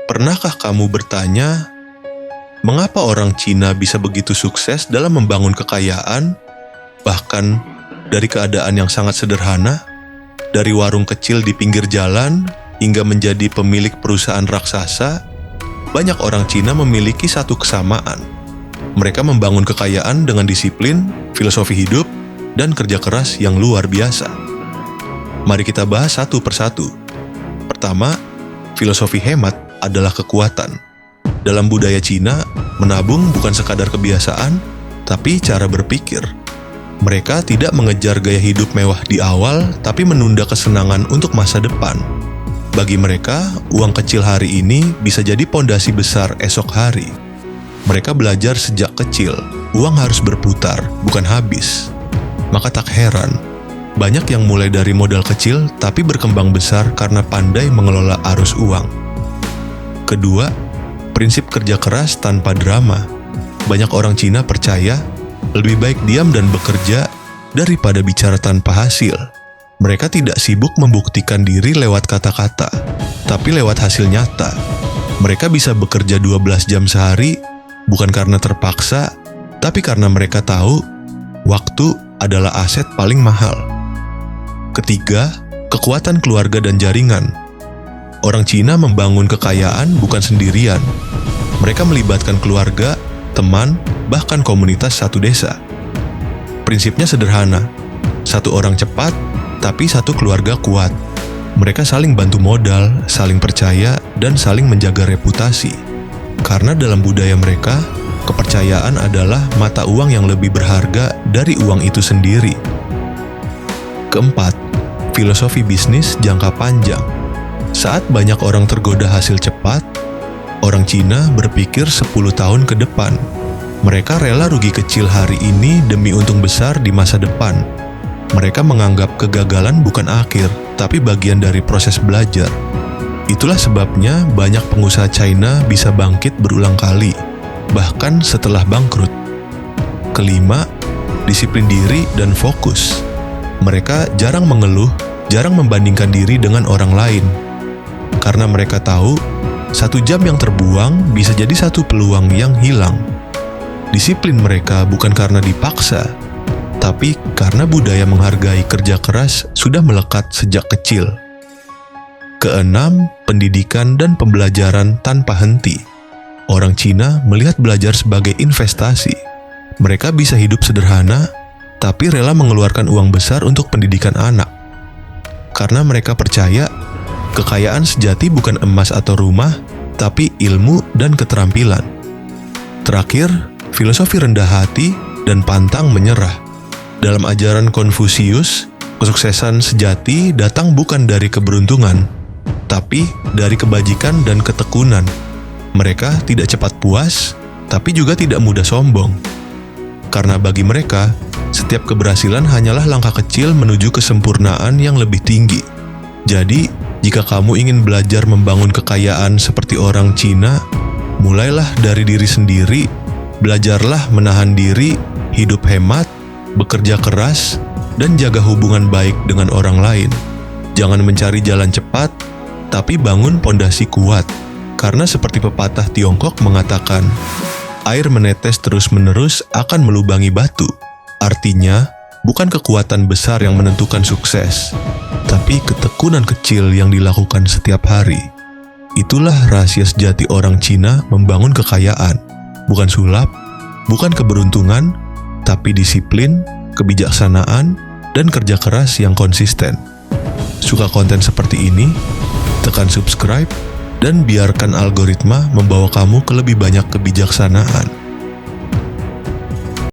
Pernahkah kamu bertanya, mengapa orang Cina bisa begitu sukses dalam membangun kekayaan, bahkan dari keadaan yang sangat sederhana, dari warung kecil di pinggir jalan hingga menjadi pemilik perusahaan raksasa? Banyak orang Cina memiliki satu kesamaan. Mereka membangun kekayaan dengan disiplin, filosofi hidup, dan kerja keras yang luar biasa. Mari kita bahas satu persatu. Pertama, filosofi hemat adalah kekuatan. Dalam budaya Cina, menabung bukan sekadar kebiasaan, tapi cara berpikir. Mereka tidak mengejar gaya hidup mewah di awal, tapi menunda kesenangan untuk masa depan. Bagi mereka, uang kecil hari ini bisa jadi pondasi besar esok hari. Mereka belajar sejak kecil, uang harus berputar, bukan habis. Maka tak heran, banyak yang mulai dari modal kecil tapi berkembang besar karena pandai mengelola arus uang. Kedua, prinsip kerja keras tanpa drama. Banyak orang Cina percaya lebih baik diam dan bekerja daripada bicara tanpa hasil. Mereka tidak sibuk membuktikan diri lewat kata-kata, tapi lewat hasil nyata. Mereka bisa bekerja 12 jam sehari bukan karena terpaksa, tapi karena mereka tahu waktu adalah aset paling mahal. Ketiga, kekuatan keluarga dan jaringan. Orang Cina membangun kekayaan bukan sendirian. Mereka melibatkan keluarga, teman, bahkan komunitas satu desa. Prinsipnya sederhana, satu orang cepat, tapi satu keluarga kuat. Mereka saling bantu modal, saling percaya, dan saling menjaga reputasi. Karena dalam budaya mereka, kepercayaan adalah mata uang yang lebih berharga dari uang itu sendiri. Keempat, filosofi bisnis jangka panjang. Saat banyak orang tergoda hasil cepat, orang Cina berpikir 10 tahun ke depan. Mereka rela rugi kecil hari ini demi untung besar di masa depan. Mereka menganggap kegagalan bukan akhir, tapi bagian dari proses belajar. Itulah sebabnya banyak pengusaha China bisa bangkit berulang kali, bahkan setelah bangkrut. Kelima, disiplin diri dan fokus. Mereka jarang mengeluh, jarang membandingkan diri dengan orang lain. Karena mereka tahu, 1 jam yang terbuang bisa jadi 1 peluang yang hilang. Disiplin mereka bukan karena dipaksa, tapi karena budaya menghargai kerja keras sudah melekat sejak kecil. Keenam, pendidikan dan pembelajaran tanpa henti. Orang Cina melihat belajar sebagai investasi. Mereka bisa hidup sederhana, tapi rela mengeluarkan uang besar untuk pendidikan anak. Karena mereka percaya, kekayaan sejati bukan emas atau rumah, tapi ilmu dan keterampilan. Terakhir, filosofi rendah hati dan pantang menyerah. Dalam ajaran Konfusius, kesuksesan sejati datang bukan dari keberuntungan, tapi dari kebajikan dan ketekunan. Mereka tidak cepat puas, tapi juga tidak mudah sombong. Karena bagi mereka, setiap keberhasilan hanyalah langkah kecil menuju kesempurnaan yang lebih tinggi. Jadi, jika kamu ingin belajar membangun kekayaan seperti orang Cina, mulailah dari diri sendiri, belajarlah menahan diri, hidup hemat, bekerja keras, dan jaga hubungan baik dengan orang lain. Jangan mencari jalan cepat, tapi bangun pondasi kuat. Karena seperti pepatah Tiongkok mengatakan, air menetes terus-menerus akan melubangi batu. Artinya, bukan kekuatan besar yang menentukan sukses, tapi ketekunan kecil yang dilakukan setiap hari. Itulah rahasia sejati orang Cina membangun kekayaan. Bukan sulap, bukan keberuntungan, tapi disiplin, kebijaksanaan, dan kerja keras yang konsisten. Suka konten seperti ini? Tekan subscribe dan biarkan algoritma membawa kamu ke lebih banyak kebijaksanaan.